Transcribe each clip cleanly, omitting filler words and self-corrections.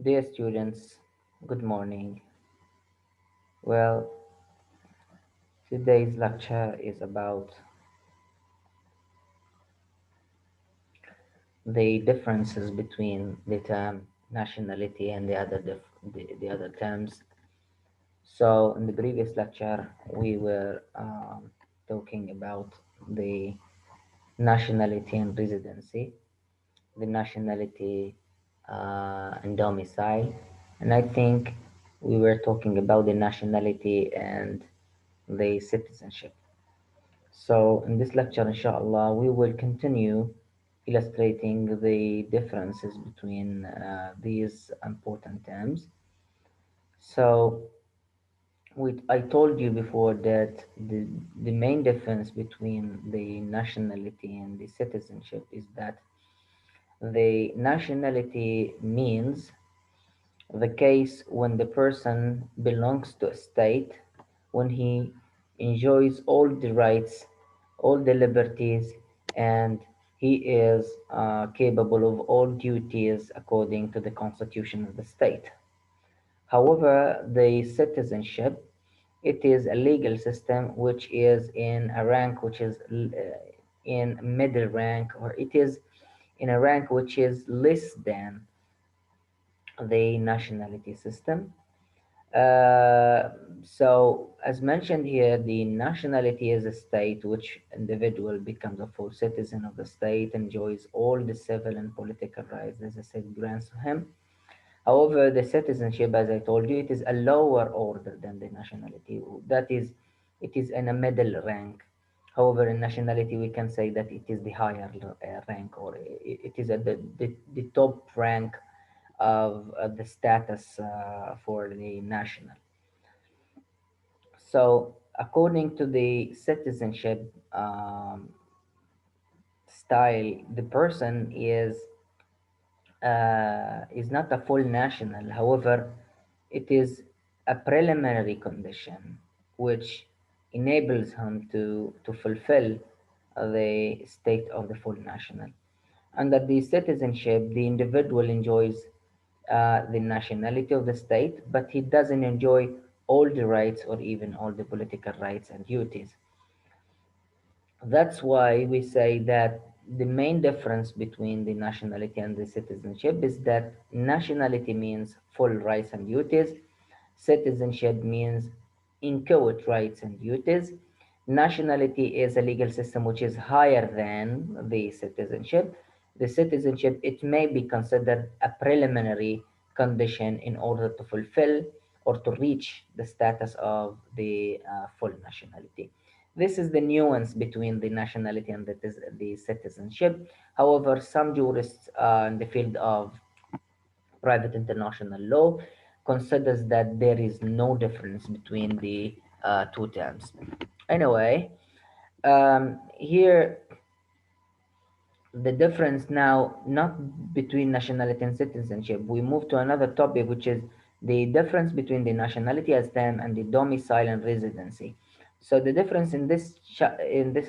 Dear students, good morning. Well, today's lecture is about the differences between the term nationality and the other terms. So, in the previous lecture, we were talking about the nationality and residency, the nationality and domicile, and I think we were talking about the nationality and the citizenship. So in this lecture, inshallah, we will continue illustrating the differences between these important terms. So I told you before that the main difference between the nationality and the citizenship is that the nationality means the case when the person belongs to a state, when he enjoys all the rights, all the liberties, and he is capable of all duties according to the constitution of the state. However, the citizenship, it is a legal system which is in a rank which is in middle rank, or it is in a rank which is less than the nationality system. So, as mentioned here, the nationality is a state which individual becomes a full citizen of the state, enjoys all the civil and political rights as the state grants to him. However, the citizenship, as I told you, it is a lower order than the nationality. That is, it is in a middle rank. However, in nationality, we can say that it is the higher rank, or it is at the top rank of the status for the national. So, according to the citizenship style, the person is not a full national. However, it is a preliminary condition which enables him to fulfill the state of the full national. Under the citizenship, the individual enjoys the nationality of the state, but he doesn't enjoy all the rights or even all the political rights and duties. That's why we say that the main difference between the nationality and the citizenship is that nationality means full rights and duties, citizenship means inchoate rights and duties. Nationality is a legal system which is higher than the citizenship. The citizenship, it may be considered a preliminary condition in order to fulfill or to reach the status of the full nationality. This is the nuance between the nationality and the citizenship. However, some jurists in the field of private international law considers that there is no difference between the two terms. Anyway, here the difference now not between nationality and citizenship. We move to another topic, which is the difference between the nationality as term and the domicile and residency. So the difference in this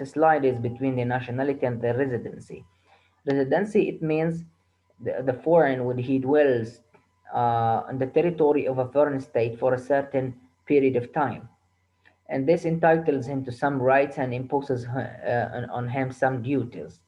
slide is between the nationality and the residency. Residency, it means the foreign when he dwells on the territory of a foreign state for a certain period of time, and this entitles him to some rights and imposes on him some duties.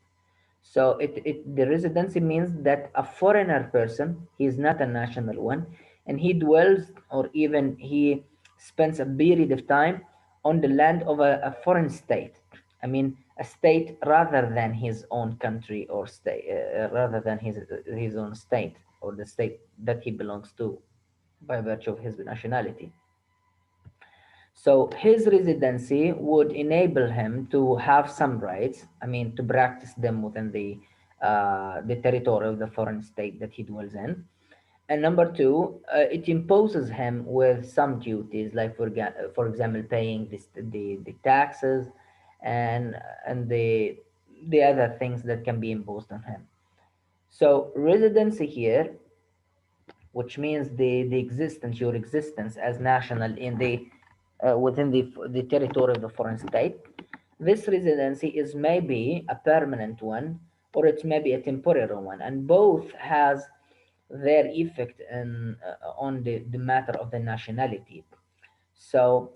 So the residency means that a foreigner person, he is not a national one, and he dwells or even he spends a period of time on the land of a foreign state. I mean, a state rather than his own country or state, rather than his own state or the state that he belongs to by virtue of his nationality. So his residency would enable him to have some rights, I mean, to practice them within the territory of the foreign state that he dwells in. And number two, it imposes him with some duties, like for example, paying the taxes and and the other things that can be imposed on him. So residency here, which means the existence, your existence as national in the within the territory of the foreign state. This residency is maybe a permanent one or it may be a temporary one, and both has their effect on the matter of the nationality. So,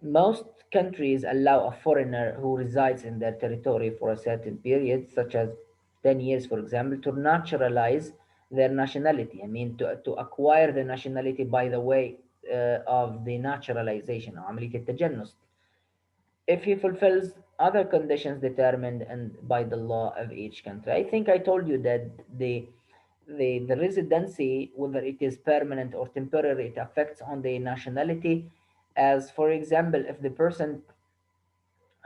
most countries allow a foreigner who resides in their territory for a certain period, such as 10 years, for example, to naturalize their nationality. I mean, to acquire the nationality by the way of the naturalization, أو عملية التجنس, if he fulfills other conditions determined and by the law of each country. I think I told you that the residency, whether it is permanent or temporary, it affects on the nationality. As for example, if the person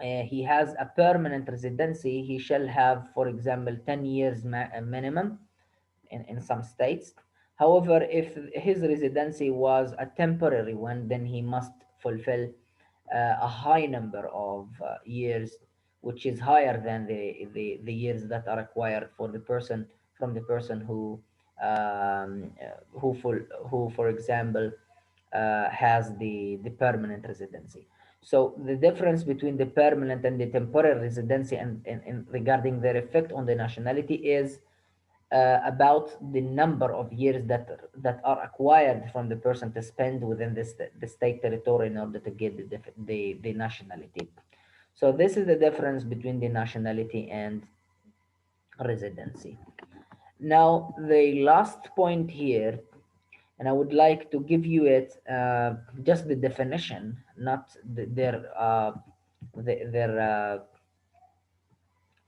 he has a permanent residency, he shall have, for example, 10 years minimum in some states. However, if his residency was a temporary one, then he must fulfill a high number of years, which is higher than the years that are required for the person from the person who, for example, has the permanent residency. So the difference between the permanent and the temporary residency and regarding their effect on the nationality is about the number of years that are acquired from the person to spend within the state territory in order to get the nationality. So this is the difference between the nationality and residency. Now the last point here, and I would like to give you it just the definition, not their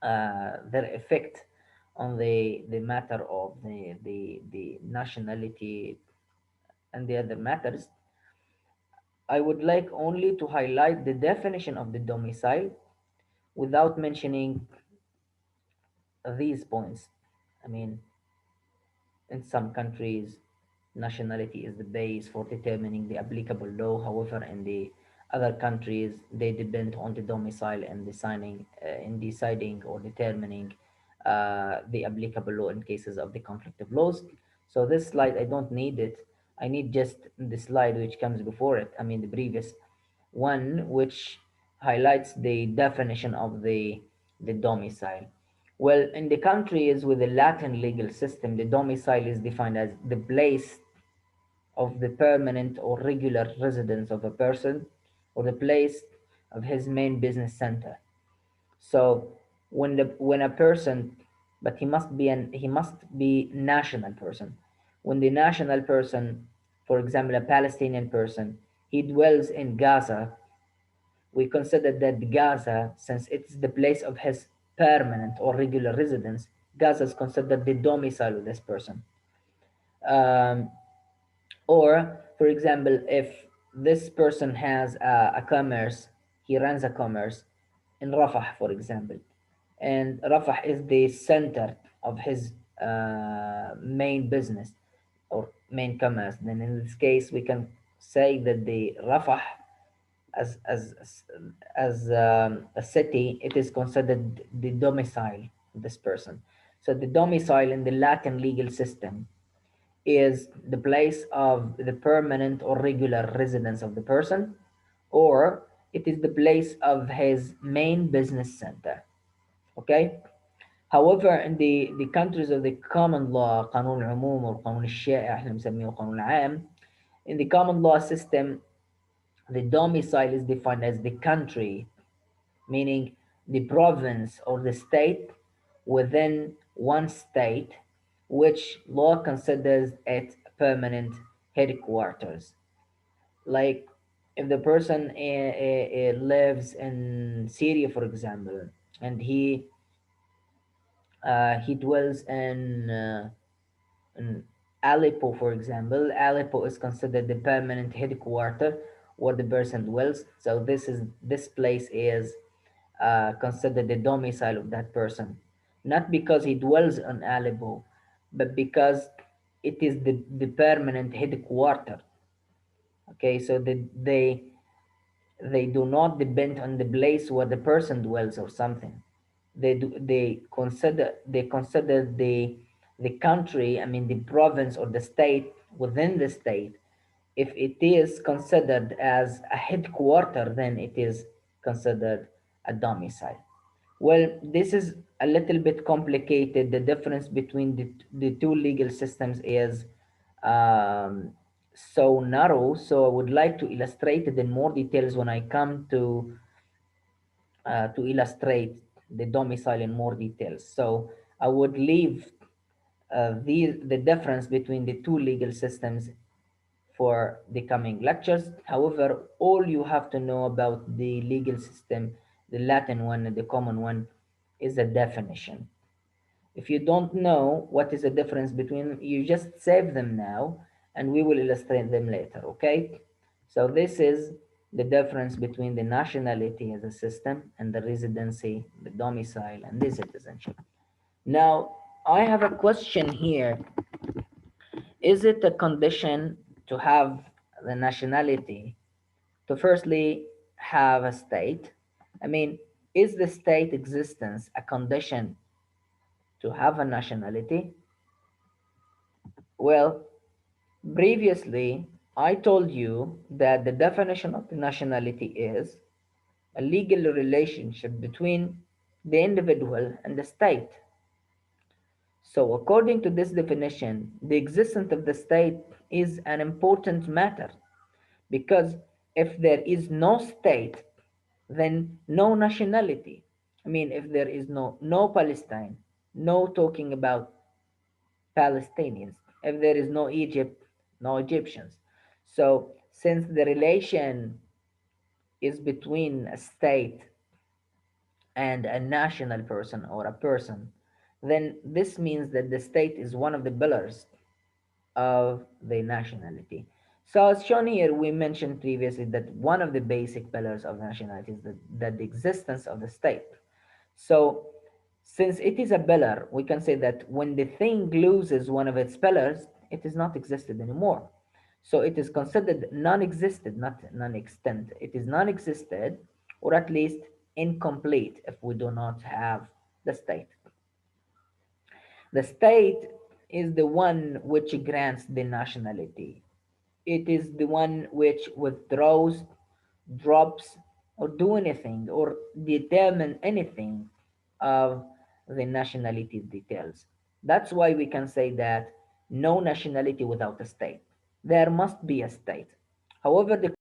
their effect on the matter of the nationality and the other matters. I would like only to highlight the definition of the domicile without mentioning these points. I mean, in some countries, nationality is the base for determining the applicable law. However, in the other countries, they depend on the domicile and in deciding or determining the applicable law in cases of the conflict of laws. So this slide, I don't need it. I need just the slide which comes before it. I mean, the previous one, which highlights the definition of the domicile. Well, in the countries with the Latin legal system, the domicile is defined as the place of the permanent or regular residence of a person or the place of his main business center. So when a person, but he must be national person. When the national person, for example, a Palestinian person, he dwells in Gaza, we consider that Gaza, since it's the place of his permanent or regular residence, Gaza is considered the domicile of this person. Um, or, for example, if this person has a commerce, he runs a commerce in Rafah, for example, and Rafah is the center of his main business or main commerce, then in this case we can say that the Rafah as as a city, it is considered the domicile of this person. So the domicile in the Latin legal system is the place of the permanent or regular residence of the person, or it is the place of his main business center. Okay. However, in the countries of the common law, قانون العموم or قانون الشائع احنا بنسميه القانون العام, in the common law system, the domicile is defined as the country, meaning the province or the state within one state, which law considers it permanent headquarters. Like if the person lives in Syria, for example, and he dwells in Aleppo, for example, Aleppo is considered the permanent headquarter where the person dwells. So this place is considered the domicile of that person, not because he dwells in Aleppo, but because it is the permanent headquarter. Okay, so they do not depend on the place where the person dwells or something. They consider the country, I mean the province or the state within the state. If it is considered as a headquarter, then it is considered a domicile. Well, this is a little bit complicated. The difference between the two legal systems is um, so narrow. So I would like to illustrate it in more details when I come to illustrate the domicile in more details. So I would leave the difference between the two legal systems for the coming lectures. However, all you have to know about the legal system, the Latin one and the common one, is a definition. If you don't know what is the difference between them, you just save them now and we will illustrate them later, okay? So this is the difference between the nationality as a system and the residency, the domicile, and the citizenship. Now, I have a question here. Is it a condition to have the nationality to firstly have a state? I mean, is the state existence a condition to have a nationality? Well, previously I told you that the definition of the nationality is a legal relationship between the individual and the state. So, according to this definition, the existence of the state is an important matter because if there is no state, then no nationality. I mean, if there is no Palestine, no talking about Palestinians. If there is no Egypt, no Egyptians. So, since the relation is between a state and a national person or a person, then this means that the state is one of the pillars of the nationality. So, as shown here, we mentioned previously that one of the basic pillars of nationality is that the existence of the state. So, since it is a pillar, we can say that when the thing loses one of its pillars, it is not existed anymore. So it is considered non-existent, not non-extant. It is non-existent, or at least incomplete if we do not have the state. The state is the one which grants the nationality. It is the one which withdraws, drops, or do anything or determine anything of the nationality details. That's why we can say that no nationality without a state. There must be a state. However, the